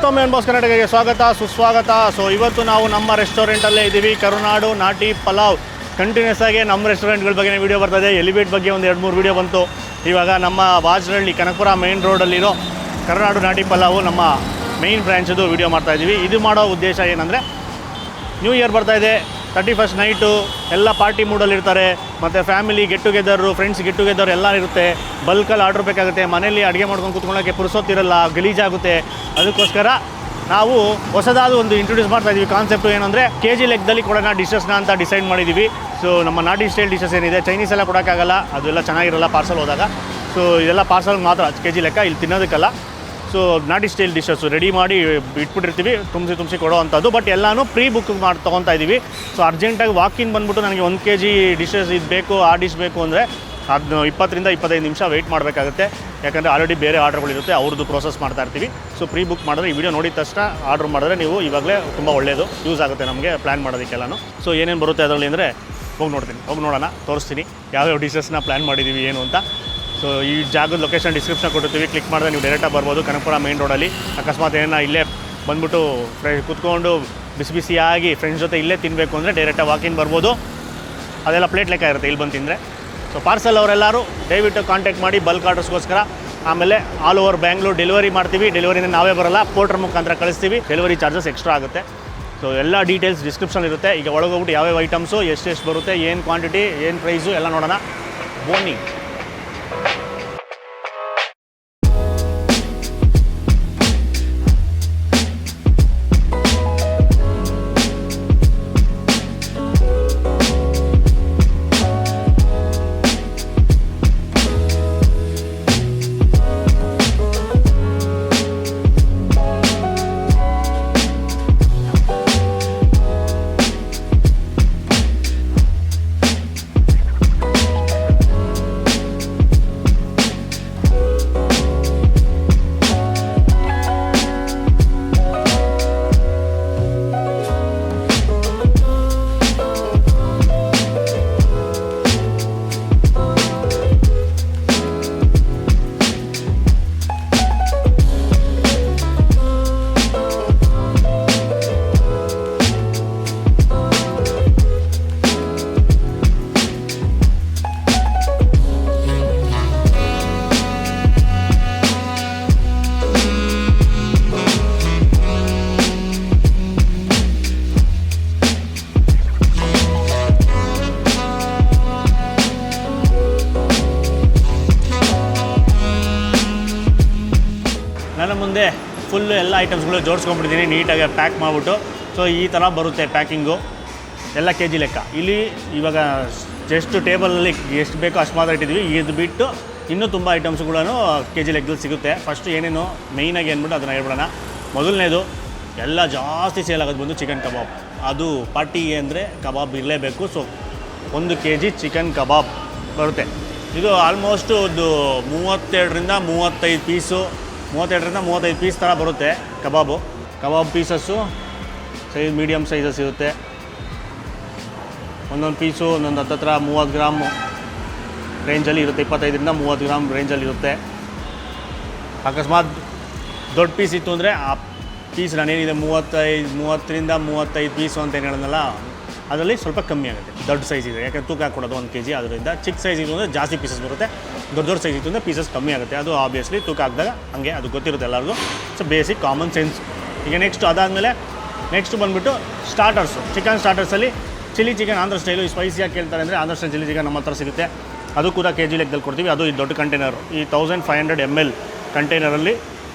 ಮತ್ತೊಮ್ಮೆ ಬಾಸ್ ಕರ್ನಾಟಕಕ್ಕೆ ಸ್ವಾಗತ ಸುಸ್ವಾಗತ. ಸೊ ಇವತ್ತು ನಾವು ನಮ್ಮ ರೆಸ್ಟೋರೆಂಟಲ್ಲೇ ಇದ್ದೀವಿ. ಕರುನಾಡು ನಾಟಿ ಪಲಾವ್. ಕಂಟಿನ್ಯೂಸ್ ಆಗಿ ನಮ್ಮ ರೆಸ್ಟೋರೆಂಟ್ಗಳ ಬಗ್ಗೆ ವೀಡಿಯೋ ಬರ್ತದೆ. ಎಲಿವೇಟ್ ಬಗ್ಗೆ ಒಂದು 2-3 ವೀಡಿಯೋ ಬಂತು. ಇವಾಗ ನಮ್ಮ ಬಾಜ್ರಹಳ್ಳಿ ಕನಕಪುರ ಮೇನ್ ರೋಡಲ್ಲಿರೋ ಕರುನಾಡು ನಾಟಿ ಪಲಾವು ನಮ್ಮ ಮೇಯ್ನ್ ಬ್ರ್ಯಾಂಚದು ವೀಡಿಯೋ ಮಾಡ್ತಾಯಿದ್ದೀವಿ. ಇದು ಮಾಡೋ ಉದ್ದೇಶ ಏನಂದರೆ, ನ್ಯೂ ಇಯರ್ ಬರ್ತಾಯಿದೆ, 31st ನೈಟು ಎಲ್ಲ ಪಾರ್ಟಿ ಮೂಡಲ್ಲಿರ್ತಾರೆ, ಮತ್ತು family get together, friends get together ಎಲ್ಲ ಇರುತ್ತೆ. ಬಲ್ಕಲ್ಲಿ ಆರ್ಡ್ರ್ ಬೇಕಾಗುತ್ತೆ, ಮನೇಲಿ ಅಡುಗೆ ಮಾಡ್ಕೊಂಡು ಕೂತ್ಕೊಳ್ಳೋಕ್ಕೆ ಪುರ್ಸೊತ್ತಿರಲ್ಲ, ಗಲೀಜಾಗುತ್ತೆ. ಅದಕ್ಕೋಸ್ಕರ ನಾವು ಹೊಸದಾದ ಒಂದು ಇಂಟ್ರೊಡ್ಯೂಸ್ ಮಾಡ್ತಾಯಿದ್ದೀವಿ. ಕಾನ್ಸೆಪ್ಟು ಏನಂದರೆ KG ಲೆಕ್ಕದಲ್ಲಿ ಕೊಡೋಣ ಡಿಶಸ್ನ ಅಂತ ಡಿಸೈಡ್ ಮಾಡಿದ್ದೀವಿ. ಸೊ ನಮ್ಮ ನಾಟಿ ಸ್ಟೈಲ್ ಡಿಶಸ್ ಏನಿದೆ, ಚೈನೀಸ್ ಎಲ್ಲ ಕೊಡೋಕ್ಕಾಗಲ್ಲ, ಅದೆಲ್ಲ ಚೆನ್ನಾಗಿರಲ್ಲ ಪಾರ್ಸಲ್ ಹೋದಾಗ. ಸೊ ಇದೆಲ್ಲ ಪಾರ್ಸಲ್ಗೆ ಮಾತ್ರ KG ಲೆಕ್ಕ, ಇಲ್ಲಿ ತಿನ್ನೋದಕ್ಕಲ್ಲ. ಸೊ ನಾಟಿ ಸ್ಟೈಲ್ ಡಿಶಸ್ಸು ರೆಡಿ ಮಾಡಿ ಇಟ್ಬಿಟ್ಟಿರ್ತೀವಿ, ತುಂಬಿಸಿ ಕೊಡೋ ಅಂಥದ್ದು. ಬಟ್ ಎಲ್ಲನೂ ಪ್ರೀ ಬುಕ್ ಮಾಡಿ ತೊಗೊತಾ ಇದ್ದೀವಿ. ಸೊ ಅರ್ಜೆಂಟಾಗಿ ವಾಕಿನ್ ಬಂದುಬಿಟ್ಟು ನನಗೆ 1 kg ಡಿಶಸ್ ಇದು ಬೇಕು, ಆ ಡಿಶ್ ಬೇಕು ಅಂದರೆ ಅದನ್ನು 20ರಿಂದ 25 ನಿಮಿಷ ವೆಯ್ಟ್ ಮಾಡಬೇಕಾಗುತ್ತೆ. ಯಾಕಂದರೆ ಆಲ್ರೆಡಿ ಬೇರೆ ಆರ್ಡ್ರ್ಗಳಿರುತ್ತೆ, ಅವ್ರದ್ದು ಪ್ರೋಸೆಸ್ ಮಾಡ್ತಾ ಇರ್ತೀವಿ. ಸೊ ಪ್ರೀ ಬುಕ್ ಮಾಡಿದ್ರೆ ಈ ವಿಡಿಯೋ ನೋಡಿದ ತಕ್ಷಣ ಆರ್ಡ್ರ್ ಮಾಡಿದ್ರೆ ನೀವು ಇವಾಗಲೇ ತುಂಬ ಒಳ್ಳೆಯದು, ಯೂಸ್ ಆಗುತ್ತೆ ನಮಗೆ ಪ್ಲ್ಯಾನ್ ಮಾಡೋದಕ್ಕೆಲ್ಲನೂ. ಸೊ ಏನೇನು ಬರುತ್ತೆ ಅದರಲ್ಲಿ ಅಂದರೆ ಹೋಗಿ ನೋಡೋಣ, ತೋರಿಸ್ತೀನಿ ಯಾವ್ಯಾವ ಡಿಶಸ್ನ ಪ್ಲ್ಯಾನ್ ಮಾಡಿದ್ದೀವಿ ಏನು ಅಂತ. ಸೊ ಈ ಜಾಗದ ಲೊಕೇಶನ್ ಡಿಸ್ಕ್ರಿಪ್ಷನ್ ಕೊಟ್ಟಿರ್ತೀವಿ, ಕ್ಲಿಕ್ ಮಾಡಿದ್ರೆ ನೀವು ಡೈರೆಕ್ಟಾಗಿ ಬರ್ಬೋದು. ಕನಕಪುರ ಮೇನ್ ರೋಡಲ್ಲಿ ಅಕಸ್ಮಾತ್ ಏನೋ ಇಲ್ಲೇ ಬಂದುಬಿಟ್ಟು ಕೂತ್ಕೊಂಡು ಬಿಸಿಯಾಗಿ ಫ್ರೆಂಡ್ಸ್ ಜೊತೆ ಇಲ್ಲೇ ತಿನ್ನಬೇಕು ಅಂದರೆ ಡೈರೆಕ್ಟಾಗಿ ವಾಕಿನ್ ಬರ್ಬೋದು. ಅದೆಲ್ಲ ಪ್ಲೇಟ್ ಲೆಕ್ಕ ಇರುತ್ತೆ ಇಲ್ಲಿ ಬಂದು ತಿಂದರೆ. ಸೊ ಪಾರ್ಸಲ್ ಅವರೆಲ್ಲರೂ ದಯವಿಟ್ಟು ಕಾಂಟ್ಯಾಕ್ಟ್ ಮಾಡಿ ಬಲ್ಕ್ ಆರ್ಡರ್ಸ್ಗೋಸ್ಕರ. ಆಮೇಲೆ ಆಲ್ ಓವರ್ ಬ್ಯಾಂಗ್ಳೂರ್ ಡೆಲಿವರಿ ಮಾಡ್ತೀವಿ. ಡೆಲಿವರಿನ ನಾವೇ ಬರೋಲ್ಲ, ಪೋರ್ಟರ್ ಮುಖಾಂತರ ಕಳಿಸ್ತೀವಿ. ಡೆಲಿವರಿ ಚಾರ್ಜಸ್ ಎಕ್ಸ್ಟ್ರಾ ಆಗುತ್ತೆ. ಸೊ ಎಲ್ಲ ಡೀಟೇಲ್ಸ್ ಡಿಸ್ಕ್ರಿಪ್ಷನ್ ಇರುತ್ತೆ. ಈಗ ಒಳಗೋಗ್ಬಿಟ್ಟು ಯಾವ್ಯಾವ ಐಟಮ್ಸು, ಎಷ್ಟು ಬರುತ್ತೆ, ಏನು ಕ್ವಾಂಟಿಟಿ, ಏನು ಪ್ರೈಸು ಎಲ್ಲ ನೋಡೋಣ. ಬನ್ನಿ. ನನ್ನ ಮುಂದೆ ಫುಲ್ಲು ಎಲ್ಲ ಐಟಮ್ಸ್ಗಳು ಜೋಡಿಸ್ಕೊಂಡ್ಬಿಟ್ಟಿದ್ದೀನಿ ನೀಟಾಗಿ ಪ್ಯಾಕ್ ಮಾಡಿಬಿಟ್ಟು. ಸೊ ಈ ಥರ ಬರುತ್ತೆ ಪ್ಯಾಕಿಂಗು, ಎಲ್ಲ KG ಲೆಕ್ಕ. ಇಲ್ಲಿ ಇವಾಗ ಜಸ್ಟ್ ಟೇಬಲಲ್ಲಿ ಎಷ್ಟು ಬೇಕೋ ಅಷ್ಟು ಮಾತ್ರ ಇಟ್ಟಿದ್ವಿ. ಇದು ಬಿಟ್ಟು ಇನ್ನೂ ತುಂಬ ಐಟಮ್ಸ್ಗಳನ್ನು KG ಲೆಕ್ಕದಲ್ಲಿ ಸಿಗುತ್ತೆ. ಫಸ್ಟು ಏನೇನು ಮೇಯ್ನಾಗಿ ಅಂದ್ಬಿಟ್ಟು ಅದನ್ನು ಹೇಳ್ಬಿಡೋಣ. ಮೊದಲನೇದು ಎಲ್ಲ ಜಾಸ್ತಿ ಸೇಲ್ ಆಗೋದು ಬಂದು ಚಿಕನ್ ಕಬಾಬ್. ಅದು ಪಾರ್ಟಿಗೆ ಅಂದರೆ ಕಬಾಬ್ ಇರಲೇಬೇಕು. ಸೊ 1 kg ಚಿಕನ್ ಕಬಾಬ್ ಬರುತ್ತೆ. ಇದು ಆಲ್ಮೋಸ್ಟು ಒಂದು 32ರಿಂದ 35 ಪೀಸು, 32ರಿಂದ 35 ಪೀಸ್ ಥರ ಬರುತ್ತೆ ಕಬಾಬ್ ಪೀಸಸ್ಸು. ಸೈಜ್ ಮೀಡಿಯಮ್ ಸೈಜಸ್ ಇರುತ್ತೆ. ಒಂದೊಂದು ಪೀಸು ಒಂದೊಂದು ಹತ್ತತ್ರ 30 ಗ್ರಾಮ್ ರೇಂಜಲ್ಲಿ ಇರುತ್ತೆ, 25ರಿಂದ 30 ಗ್ರಾಮ್ ರೇಂಜಲ್ಲಿ ಇರುತ್ತೆ. ಅಕಸ್ಮಾತ್ ದೊಡ್ಡ ಪೀಸ್ ಇತ್ತು ಅಂದರೆ ಆ ಪೀಸ್ ನಾನೇನಿದೆ 30ರಿಂದ 35 ಪೀಸು ಅಂತ ಏನು ಹೇಳಿದ್ನಲ್ಲ, ಅದರಲ್ಲಿ ಸ್ವಲ್ಪ ಕಮ್ಮಿ ಆಗುತ್ತೆ. ದೊಡ್ಡ ಸೈಜ್ ಇದೆ, ಯಾಕಂದರೆ ತೂಕ ಹಾಕ್ಕೊಡೋದು 1 kg. ಅದರಿಂದ ಚಿಕ್ಕ ಸೈಜ್ ಇತ್ತು ಅಂದರೆ ಜಾಸ್ತಿ ಪೀಸಸ್ ಬರುತ್ತೆ, ದೊಡ್ಡ ಸೈಜ್ ಇತ್ತು ಅಂದರೆ ಪೀಸಸ್ ಕಮ್ಮಿ ಆಗುತ್ತೆ. ಅದು ಆಬ್ವಿಯಸ್ಲಿ ತೂಕ ಹಾಕಿದಾಗ ಹಂಗೆ ಅದು ಗೊತ್ತಿರುತ್ತೆ ಎಲ್ಲರಿಗೂ. So basic common sense. ಈಗ ಅದಾದಮೇಲೆ ನೆಕ್ಸ್ಟ್ ಬಂದುಬಿಟ್ಟು ಸ್ಟಾರ್ಟರ್ಸು. ಚಿಕನ್ ಸ್ಟಾರ್ಟರ್ಸಲ್ಲಿ ಚಿಲ್ಲಿ ಚಿಕನ್ ಆಂಧ್ರ ಸ್ಟೈಲು ಸ್ಪೈಸಿಯಾಗಿ ಕೇಳ್ತಾರೆ ಅಂದರೆ ಆಂಧ್ರ ಸ್ಟೈಲ್ ಚಿಲ್ಲಿ ಚಿಕನ್ ನಮ್ಮ ಹತ್ರ ಸಿಗುತ್ತೆ. ಅದು ಕೂಡ KG ಲೆಕ್ಕದಲ್ಲಿ ಕೊಡ್ತೀವಿ. ಅದು ಈ ದೊಡ್ಡ ಕಂಟೈನರು, ಈ 1500 ml ಕಂಟೈನರಲ್ಲಿ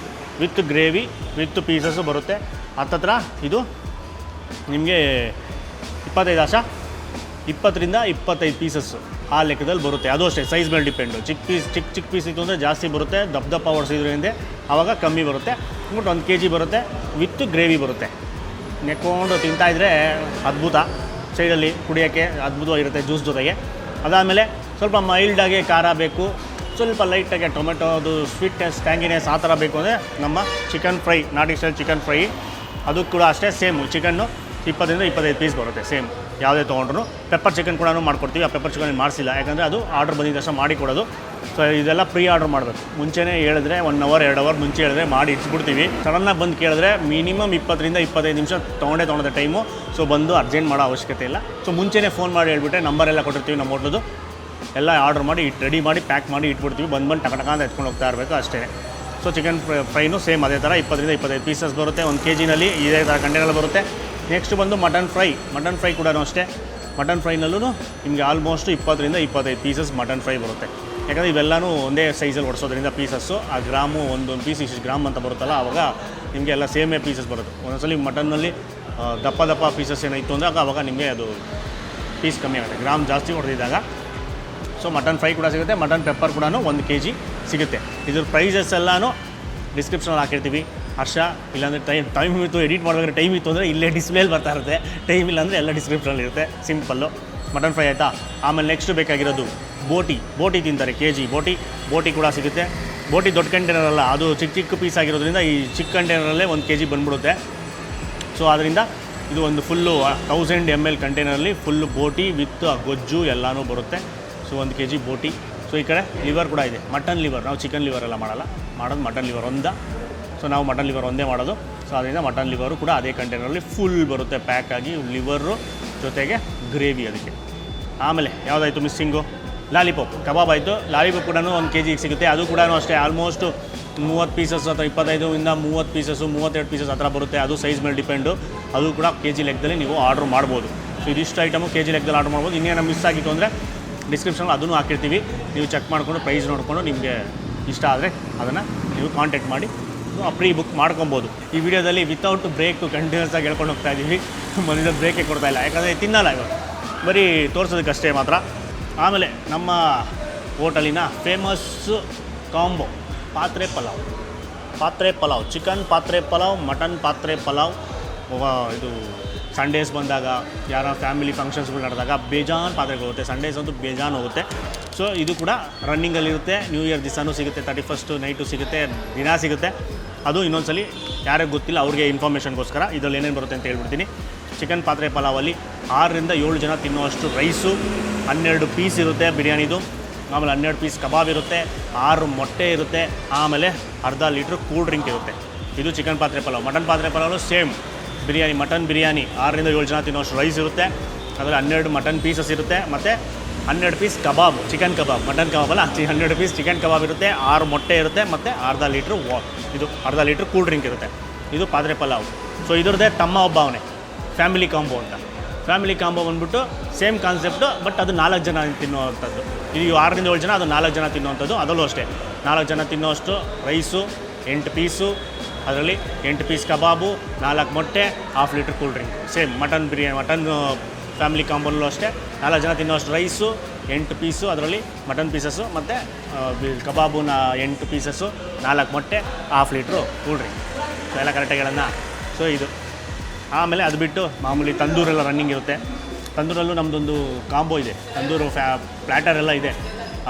ವಿತ್ ಗ್ರೇವಿ ವಿತ್ ಪೀಸಸ್ಸು ಬರುತ್ತೆ. ಹತ್ತತ್ರ ಇದು ನಿಮಗೆ 20ರಿಂದ 25 ಪೀಸಸ್ಸು ಆ ಲೆಕ್ಕದಲ್ಲಿ ಬರುತ್ತೆ. ಅದು ಅಷ್ಟೇ ಸೈಜ್ ಮೇಲೆ ಡಿಪೆಂಡು. ಚಿಕ್ಕ ಪೀಸ್ ಇತ್ತು ಅಂದರೆ ಜಾಸ್ತಿ ಬರುತ್ತೆ, ದಪ್ಪ ಹೊಡಿಸಿದ್ರಿಂದ ಆವಾಗ ಕಮ್ಮಿ ಬರುತ್ತೆ. ಅಂದ್ಬಿಟ್ಟು 1 kg ಬರುತ್ತೆ ವಿತ್ ಗ್ರೇವಿ ಬರುತ್ತೆ. ನೆಕ್ಕೊಂಡು ತಿಂತಾಯಿದ್ರೆ ಅದ್ಭುತ. ಸೈಡಲ್ಲಿ ಕುಡಿಯೋಕ್ಕೆ ಅದ್ಭುತವಾಗಿರುತ್ತೆ ಜ್ಯೂಸ್ ಜೊತೆಗೆ. ಅದಾದಮೇಲೆ ಸ್ವಲ್ಪ ಮೈಲ್ಡಾಗಿ ಖಾರ ಬೇಕು, ಸ್ವಲ್ಪ ಲೈಟಾಗಿ ಟೊಮೆಟೋದು ಸ್ವೀಟ್ನೆಸ್ ಟ್ಯಾಂಗಿನೆಸ್ ಆ ಥರ ಬೇಕು ಅಂದರೆ ನಮ್ಮ ಚಿಕನ್ ಫ್ರೈ, ನಾಟಿ ಸ್ಟೈಲ್ ಚಿಕನ್ ಫ್ರೈ, ಅದು ಕೂಡ ಅಷ್ಟೇ ಸೇಮು. ಚಿಕನ್ನು 20ರಿಂದ 25 ಪೀಸ್ ಬರುತ್ತೆ ಸೇಮ್. ಯಾವುದೇ ತೊಗೊಂಡ್ರು ಪೆಪ್ಪರ್ ಚಿಕನ್ ಕೂಡ ಮಾಡ್ಕೊಡ್ತೀವಿ. ಆ ಪೆಪ್ಪರ್ ಚಿಕನ್ ಮಾಡಿಸಿಲ್ಲ, ಯಾಕಂದರೆ ಅದು ಆರ್ಡ್ರ್ ಬಂದಿದ್ದ ತಕ್ಷಣ ಮಾಡಿ ಕೊಡೋದು. ಸೊ ಇದೆಲ್ಲ ಪ್ರೀ ಆರ್ಡರ್ ಮಾಡಬೇಕು. ಮುಂಚೆನೇ ಹೇಳಿದ್ರೆ 1 ಅವರ್ 2 ಅವರ್ ಮುಂಚೆ ಹೇಳಿದ್ರೆ ಮಾಡಿ ಇಟ್ಬಿಡ್ತೀವಿ. ಸಡನ್ನಾಗಿ ಬಂದು ಕೇಳಿದ್ರೆ ಮಿನಿಮಮ್ 20 ರಿಂದ 25 ನಿಮಿಷ ತೊಗೊಂಡೆ ಟೈಮು. ಸೊ ಬಂದು ಅರ್ಜೆಂಟ್ ಮಾಡೋ ಅವಶ್ಯಕತೆ ಇಲ್ಲ. ಸೊ ಮುಂಚೆನೇ ಫೋನ್ ಮಾಡಿ ಹೇಳ್ಬಿಟ್ಟೆ, ನಂಬರೆಲ್ಲ ಕೊಟ್ಟಿರ್ತೀವಿ ನಮ್ಮ ಹೋಟ್ಲದು, ಎಲ್ಲ ಆರ್ಡರ್ ಮಾಡಿ ರೆಡಿ ಮಾಡಿ ಪ್ಯಾಕ್ ಮಾಡಿ ಇಟ್ಬಿಡ್ತೀವಿ. ಬಂದು ಟಕ ಅಂತ ಎತ್ಕೊಂಡು ಹೋಗ್ತಾ ಇರಬೇಕು ಅಷ್ಟೇ. ಸೊ ಚಿಕನ್ ಫ್ರೈನು ಸೇಮ್ ಅದೇ ಥರ 20 ರಿಂದ 25 ಪೀಸಸ್ ಬರುತ್ತೆ 1 kg ನಲ್ಲಿ. ಇದೇ ಥರ ಕಂಟೈನರ್ ಬರುತ್ತೆ. ನೆಕ್ಸ್ಟ್ ಬಂದು ಮಟನ್ ಫ್ರೈ ಕೂಡ ಅಷ್ಟೇ. ಮಟನ್ ಫ್ರೈನಲ್ಲೂ ನಿಮಗೆ ಆಲ್ಮೋಸ್ಟ್ 20 ರಿಂದ 25 ಪೀಸಸ್ ಮಟನ್ ಫ್ರೈ ಬರುತ್ತೆ. ಯಾಕಂದರೆ ಇವೆಲ್ಲನೂ ಒಂದೇ ಸೈಜಲ್ಲಿ ಓಡಿಸೋದ್ರಿಂದ ಪೀಸಸ್ಸು ಆ ಗ್ರಾಮು ಒಂದೊಂದು ಪೀಸ್ ಇಷ್ಟು ಗ್ರಾಮ್ ಅಂತ ಬರುತ್ತಲ್ಲ, ಆವಾಗ ನಿಮಗೆ ಎಲ್ಲ ಸೇಮೇ ಪೀಸಸ್ ಬರುತ್ತೆ. ಒಂದೊಂದ್ಸಲಿ ಮಟನ್ನಲ್ಲಿ ದಪ್ಪ ಪೀಸಸ್ ಏನಾಯಿತು ಅಂದರೆ ಆವಾಗ ನಿಮಗೆ ಅದು ಪೀಸ್ ಕಮ್ಮಿ ಆಗುತ್ತೆ ಗ್ರಾಮ್ ಜಾಸ್ತಿ ಹೊಡೆದಿದ್ದಾಗ. ಸೊ ಮಟನ್ ಫ್ರೈ ಕೂಡ ಸಿಗುತ್ತೆ, ಮಟನ್ ಪೆಪ್ಪರ್ ಕೂಡ 1 kg ಸಿಗುತ್ತೆ. ಇದ್ರ ಪ್ರೈಸಸ್ ಎಲ್ಲನೂ ಡಿಸ್ಕ್ರಿಪ್ಷನಲ್ಲಿ ಹಾಕಿರ್ತೀವಿ. ಹರ್ಷ ಇಲ್ಲಾಂದರೆ ಟೈಮ್ ಇತ್ತು, ಎಡಿಟ್ ಮಾಡಬೇಕಾದ್ರೆ ಟೈಮ್ ಇತ್ತು ಅಂದರೆ ಇಲ್ಲೇ ಡಿಸ್ಪ್ಲೇಲಿ ಬರ್ತಾ ಇರುತ್ತೆ. ಟೈಮ್ ಇಲ್ಲಾಂದರೆ ಎಲ್ಲ ಡಿಸ್ಕ್ರಿಪ್ಷನಲ್ಲಿ ಇರುತ್ತೆ. ಸಿಂಪಲ್ಲು ಮಟನ್ ಫ್ರೈ ಆಯಿತಾ. ಆಮೇಲೆ ನೆಕ್ಸ್ಟ್ ಬೇಕಾಗಿರೋದು ಬೋಟಿ ತಿಂತಾರೆ kg ಬೋಟಿ ಕೂಡ ಸಿಗುತ್ತೆ. ಬೋಟಿ ದೊಡ್ಡ ಕಂಟೈನರ್ ಅಲ್ಲ, ಅದು ಚಿಕ್ಕ ಪೀಸ್ ಆಗಿರೋದ್ರಿಂದ ಈ ಚಿಕ್ಕ ಕಂಟೈನರಲ್ಲೇ 1 kg ಬಂದ್ಬಿಡುತ್ತೆ. ಸೊ ಅದರಿಂದ ಇದು ಒಂದು full 1000 ml ಕಂಟೈನರಲ್ಲಿ full boti with ಗೊಜ್ಜು ಎಲ್ಲನೂ ಬರುತ್ತೆ. ಸೊ 1 kg ಬೋಟಿ. ಸೊ ಈ ಕಡೆ ಲಿವರ್ ಕೂಡ ಇದೆ, ಮಟನ್ ಲಿವರ್. ನಾವು ಚಿಕನ್ ಲಿವರ್ ಎಲ್ಲ ಮಾಡೋದು ಮಟನ್ ಲಿವರ್ ಒಂದೇ. ಸೊ ನಾವು ಮಟನ್ ಲಿವರ್ ಒಂದೇ ಮಾಡೋದು. ಸೊ ಅದರಿಂದ ಮಟನ್ ಲಿವರು ಕೂಡ ಅದೇ ಕಂಟೈನರಲ್ಲಿ ಫುಲ್ ಬರುತ್ತೆ ಪ್ಯಾಕ್ ಆಗಿ, ಲಿವರು ಜೊತೆಗೆ ಗ್ರೇವಿ ಅದಕ್ಕೆ. ಆಮೇಲೆ ಯಾವುದಾಯಿತು ಮಿಸ್ಸಿಂಗು, ಲಾಲಿಪಾಪ್ ಕಬಾಬ್ ಆಯಿತು. ಲಾಲಿಪಾಪ್ ಕೂಡ 1 kg ಸಿಗುತ್ತೆ. ಅದು ಕೂಡ ಅಷ್ಟೇ ಆಲ್ಮೋಸ್ಟ್ 30 ಪೀಸಸ್ ಅಥವಾ 25 ಇಂದ 30 ಪೀಸಸ್ಸು 32 ಪೀಸಸ್ ಆ ಥರ ಬರುತ್ತೆ. ಅದು ಸೈಜ್ ಮೇಲೆ ಡಿಪೆಂಡು. ಅದು ಕೂಡ kg ಲೆಕ್ಕದಲ್ಲಿ ನೀವು ಆರ್ಡ್ರ್ ಮಾಡ್ಬೋದು. ಸೊ ಇದಿಷ್ಟು ಐಟಮು kg ಲೆಕ್ಕದಲ್ಲಿ ಆರ್ಡ್ರ್ ಮಾಡ್ಬೋದು. ಇನ್ನೇನು ಮಿಸ್ ಆಗಿತ್ತು ಅಂದರೆ ಡಿಸ್ಕ್ರಿಪ್ಷನಲ್ಲಿ ಅದನ್ನು ಹಾಕಿರ್ತೀವಿ, ನೀವು ಚೆಕ್ ಮಾಡಿಕೊಂಡು ಪ್ರೈಸ್ ನೋಡಿಕೊಂಡು ನಿಮಗೆ ಇಷ್ಟ ಆದರೆ ಅದನ್ನು ನೀವು ಕಾಂಟ್ಯಾಕ್ಟ್ ಮಾಡಿ ಪ್ರೀ ಬುಕ್ ಮಾಡ್ಕೊಬೋದು. ಈ ವಿಡಿಯೋದಲ್ಲಿ ವಿತೌಟ್ ಬ್ರೇಕ್ ಕಂಟಿನ್ಯೂಸ್ ಆಗಿ ಹೇಳ್ಕೊಂಡು ಹೋಗ್ತಾ ಇದ್ದೀವಿ. ಮನೇಲಿ ಬ್ರೇಕೇ ಕೊಡ್ತಾಯಿಲ್ಲ, ಯಾಕಂದರೆ ತಿನ್ನಲ್ಲ ಇವಾಗ, ಬರೀ ತೋರಿಸೋದಕ್ಕಷ್ಟೇ ಮಾತ್ರ. ಆಮೇಲೆ ನಮ್ಮ ಹೋಟೆಲಿನ ಫೇಮಸ್ಸು ಕಾಂಬೋ ಪಾತ್ರೆ ಪಲಾವ್, ಚಿಕನ್ ಪಾತ್ರೆ ಪಲಾವ್, ಮಟನ್ ಪಾತ್ರೆ ಪಲಾವ್. ಇದು ಸಂಡೇಸ್ ಬಂದಾಗ ಯಾರ ಫ್ಯಾಮಿಲಿ ಫಂಕ್ಷನ್ಸ್ಗಳು ನಡೆದಾಗ ಬೇಜಾನ್ ಪಾತ್ರೆಗಳು ಹೋಗುತ್ತೆ. ಸಂಡೇಸ್ ಅಂತೂ ಬೇಜಾನ್ ಹೋಗುತ್ತೆ. ಸೊ ಇದು ಕೂಡ ರನ್ನಿಂಗಲ್ಲಿರುತ್ತೆ. ನ್ಯೂ ಇಯರ್ ದಿವಸನೂ ಸಿಗುತ್ತೆ, 31st ನೈಟು ಸಿಗುತ್ತೆ, ದಿನ ಸಿಗುತ್ತೆ. ಅದು ಇನ್ನೊಂದ್ಸಲಿ ಯಾರಿಗೆ ಗೊತ್ತಿಲ್ಲ ಅವ್ರಿಗೆ ಇನ್ಫಾರ್ಮೇಷನ್ಗೋಸ್ಕರ ಇದರಲ್ಲಿ ಏನೇನು ಬರುತ್ತೆ ಅಂತ ಹೇಳ್ಬಿಡ್ತೀನಿ. ಚಿಕನ್ ಪಾತ್ರೆ ಪಲಾವಲ್ಲಿ 6 ರಿಂದ 7 ಜನ ತಿನ್ನುವಷ್ಟು ರೈಸು, 12 ಪೀಸ್ ಇರುತ್ತೆ ಬಿರಿಯಾನಿದು. ಆಮೇಲೆ 12 ಪೀಸ್ ಕಬಾಬ್ ಇರುತ್ತೆ, 6 ಮೊಟ್ಟೆ ಇರುತ್ತೆ, ಆಮೇಲೆ ಅರ್ಧ ಲೀಟ್ರ್ ಕೂಲ್ ಡ್ರಿಂಕ್ ಇರುತ್ತೆ. ಇದು ಚಿಕನ್ ಪಾತ್ರೆ ಪಲಾವ್. ಮಟನ್ ಪಾತ್ರೆ ಪಲಾವು ಸೇಮ್ ಮಟನ್ ಬಿರಿಯಾನಿ 6 ರಿಂದ 7 ಜನ ತಿನ್ನೋಷ್ಟು ರೈಸ್ ಇರುತ್ತೆ. ಅದರಲ್ಲಿ 12 ಮಟನ್ ಪೀಸಸ್ ಇರುತ್ತೆ, ಮತ್ತು 12 ಪೀಸ್ ಕಬಾಬ್, ಚಿಕನ್ ಕಬಾಬ್, ಮಟನ್ ಕಬಾಬ್ ಅಲ್ಲ, 12 ಪೀಸ್ ಚಿಕನ್ ಕಬಾಬ್ ಇರುತ್ತೆ, 6 ಮೊಟ್ಟೆ ಇರುತ್ತೆ, ಮತ್ತು ಅರ್ಧ ಲೀಟ್ರ್ ಕೂಲ್ ಡ್ರಿಂಕ್ ಇರುತ್ತೆ. ಇದು ಪಾತ್ರೆ ಪಲಾವ್. ಸೊ ಇದ್ರದ್ದೇ ತಮ್ಮ ಒಬ್ಬ ಅವನೇ ಫ್ಯಾಮಿಲಿ ಕಾಂಬೋ ಅಂತ. ಫ್ಯಾಮಿಲಿ ಕಾಂಬೋ ಬಂದ್ಬಿಟ್ಟು ಸೇಮ್ ಕಾನ್ಸೆಪ್ಟು, ಬಟ್ ಅದು 4 ಜನ ತಿನ್ನುವಂಥದ್ದು. ಇದು 6 ರಿಂದ 7 ಜನ, ಅದು 4 ಜನ ತಿನ್ನುವಂಥದ್ದು. ಅದರಲ್ಲೂ ಅಷ್ಟೇ 4 ಜನ ತಿನ್ನುವಷ್ಟು ರೈಸು, 8 ಪೀಸು, ಅದರಲ್ಲಿ 8 ಪೀಸ್ ಕಬಾಬು, 4 ಮೊಟ್ಟೆ, ½ litre cool drink. Same mutton family ಕಾಂಬೋನಲ್ಲೂ ಅಷ್ಟೇ 4 ಜನ ತಿನ್ನೋಷ್ಟು ರೈಸು, 8 ಪೀಸು, ಅದರಲ್ಲಿ ಮಟನ್ ಪೀಸಸ್ಸು, ಮತ್ತು ಕಬಾಬುನ 8 ಪೀಸಸ್ಸು, 4 ಮೊಟ್ಟೆ, ½ ಲೀಟ್ರು ಕೂಲ್ ಡ್ರಿಂಕ್. ಸೊ ಎಲ್ಲ ಕರೆಕ್ಟಾಗಿ ಹೇಳೋಣ. ಸೊ ಇದು ಆಮೇಲೆ ಅದು ಬಿಟ್ಟು ಮಾಮೂಲಿ ತಂದೂರೆಲ್ಲ ರನ್ನಿಂಗ್ ಇರುತ್ತೆ. ತಂದೂರಲ್ಲೂ ನಮ್ಮದೊಂದು ಕಾಂಬೋ ಇದೆ, ತಂದೂರು ಪ್ಲ್ಯಾಟರ್ ಎಲ್ಲ ಇದೆ.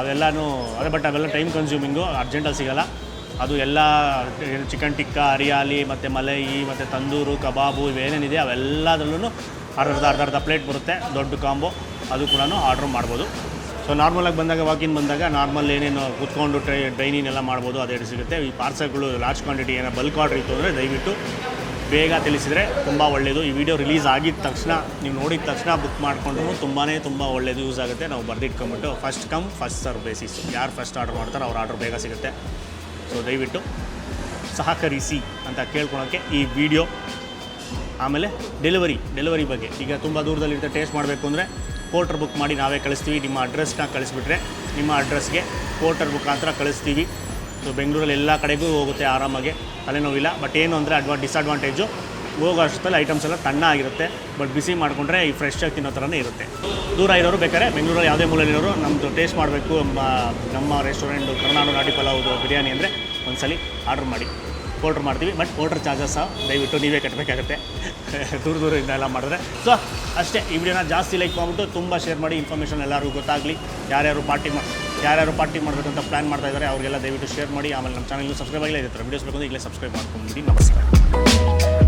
ಅವೆಲ್ಲನೂ ಅದೇ, ಬಟ್ ಅವೆಲ್ಲ ಟೈಮ್ ಕನ್ಸ್ಯೂಮಿಂಗು, ಅರ್ಜೆಂಟಲ್ಲಿ ಸಿಗೋಲ್ಲ. ಅದು ಎಲ್ಲ ಚಿಕನ್ ಟಿಕ್ಕಾ, ಹರಿಯಾಲಿ, ಮತ್ತು ಮಲೈ, ಮತ್ತು ತಂದೂರು ಕಬಾಬು ಇವೇನೇನಿದೆ ಅವೆಲ್ಲದರಲ್ಲೂ ಅರ್ಧ ಪ್ಲೇಟ್ ಬರುತ್ತೆ, ದೊಡ್ಡ ಕಾಂಬೋ. ಅದು ಕೂಡ ಆರ್ಡ್ರ್ ಮಾಡ್ಬೋದು. ಸೊ ನಾರ್ಮಲಾಗಿ ಬಂದಾಗ, ವಾಕಿನ್ ಬಂದಾಗ ನಾರ್ಮಲ್ ಏನೇನು ಕೂತ್ಕೊಂಡು ಡೈನಿಂಗ್ ಎಲ್ಲ ಮಾಡ್ಬೋದು, ಅದೇ ಸಿಗುತ್ತೆ. ಈ ಪಾರ್ಸಲ್ಗಳು ಲಾರ್ಜ್ ಕ್ವಾಂಟಿಟಿ ಏನೋ ಬಲ್ಕ್ ಆರ್ಡ್ರ್ ಇತ್ತು ಅಂದರೆ ದಯವಿಟ್ಟು ಬೇಗ ತಿಳಿಸಿದರೆ ತುಂಬ ಒಳ್ಳೆಯದು. ಈ ವಿಡಿಯೋ ರಿಲೀಸ್ ಆಗಿದ ತಕ್ಷಣ, ನೀವು ನೋಡಿದ ತಕ್ಷಣ ಬುಕ್ ಮಾಡಿಕೊಂಡ್ರು ತುಂಬ ಒಳ್ಳೆಯದು, ಯೂಸ್ ಆಗುತ್ತೆ. ನಾವು ಬರೆದಿಟ್ಕೊಂಬಿಟ್ಟು first come first serve basis, ಯಾರು ಫಸ್ಟ್ ಆರ್ಡ್ರ್ ಮಾಡ್ತಾರೆ ಅವ್ರ ಆರ್ಡ್ರ್ ಬೇಗ ಸಿಗುತ್ತೆ. ಸೊ ದಯವಿಟ್ಟು ಸಹಕರಿಸಿ ಅಂತ ಕೇಳ್ಕೊಳೋಕ್ಕೆ ಈ ವಿಡಿಯೋ. ಆಮೇಲೆ ಡೆಲಿವರಿ ಬಗ್ಗೆ, ಈಗ ತುಂಬ ದೂರದಲ್ಲಿರುತ್ತೆ, ಟೇಸ್ಟ್ ಮಾಡಬೇಕು ಅಂದರೆ ಪೋರ್ಟರ್ ಬುಕ್ ಮಾಡಿ ನಾವೇ ಕಳಿಸ್ತೀವಿ. ನಿಮ್ಮ ಅಡ್ರೆಸ್ನ ಕಳಿಸ್ಬಿಟ್ರೆ ನಿಮ್ಮ ಅಡ್ರೆಸ್ಗೆ ಪೋರ್ಟರ್ ಮುಖಾಂತರ ಕಳಿಸ್ತೀವಿ. ಸೊ ಬೆಂಗಳೂರಲ್ಲಿ ಎಲ್ಲ ಕಡೆಗೂ ಹೋಗುತ್ತೆ ಆರಾಮಾಗಿ, ತಲೆನೋವಿಲ್ಲ. ಬಟ್ ಏನು ಅಂದರೆ ಡಿಸ್ಅಡ್ವಾಂಟೇಜು, ಹೋಗೋ ಅಷ್ಟರಲ್ಲಿ ಐಟಮ್ಸ್ ಎಲ್ಲ ತಣ್ಣಾಗಿರುತ್ತೆ, ಬಟ್ ಬಿಸಿ ಮಾಡಿಕೊಂಡ್ರೆ ಈ ಫ್ರೆಶ್ ಆಗಿ ತಿನ್ನೋ ಥರನೇ ಇರುತ್ತೆ. ದೂರ ಇರೋರು ಬೇಕಾದ್ರೆ ಬೆಂಗಳೂರಲ್ಲಿ ಯಾವುದೇ ಮೂಲೆಯಲ್ಲಿರೋರು ನಮ್ಮದು ಟೇಸ್ಟ್ ಮಾಡಬೇಕು, ನಮ್ಮ ರೆಸ್ಟೋರೆಂಟು ಕರುನಾಡು ನಾಟಿ ಪಲಾವ್ದು ಬಿರಿಯಾನಿ ಅಂದರೆ ಒಂದ್ಸಲಿ ಆರ್ಡ್ರ್ ಮಾಡಿ, ಪೋರ್ಟ್ರ್ ಮಾಡ್ತೀವಿ. ಬಟ್ ಪೋರ್ಟ್ರ್ ಚಾರ್ಜಸ್ ದಯವಿಟ್ಟು ನೀವೇ ಕಟ್ಟಬೇಕಾಗುತ್ತೆ ದೂರದಿಂದ ಎಲ್ಲ ಮಾಡಿದ್ರೆ. ಸೊ ಅಷ್ಟೇ. ಈ ವಿಡಿಯೋನ ಜಾಸ್ತಿ ಲೈಕ್ ಮಾಡಿಬಿಟ್ಟು ತುಂಬ ಶೇರ್ ಮಾಡಿ, ಇನ್ಫಾರ್ಮೇಷನ್ ಎಲ್ಲರಿಗೂ ಗೊತ್ತಾಗಲಿ. ಯಾರ್ಯಾರು ಪಾರ್ಟಿ ಮಾಡಬೇಕಂತ ಪ್ಲ್ಯಾನ್ ಮಾಡ್ತಾಯಿದ್ದಾರೆ ಅವ್ರಿಗೆಲ್ಲ ದಯವಿಟ್ಟು ಶೇರ್ ಮಾಡಿ. ಆಮೇಲೆ ನಮ್ಮ ಚಾನಲ್ಗೂ ಸಬ್ಸ್ಕ್ರೈಬ್ ಆಗಿಲ್ಲ, ಇದೇ ಥರ ವೀಡಿಯೋಸ್ ಬೇಕು ಅಂದರೆ ಈಗಲೇ ಸಬ್ಸ್ಕ್ರೈಬ್ ಮಾಡ್ಕೊಂಡ್ಬಿಡಿ. ನಮಸ್ಕಾರ.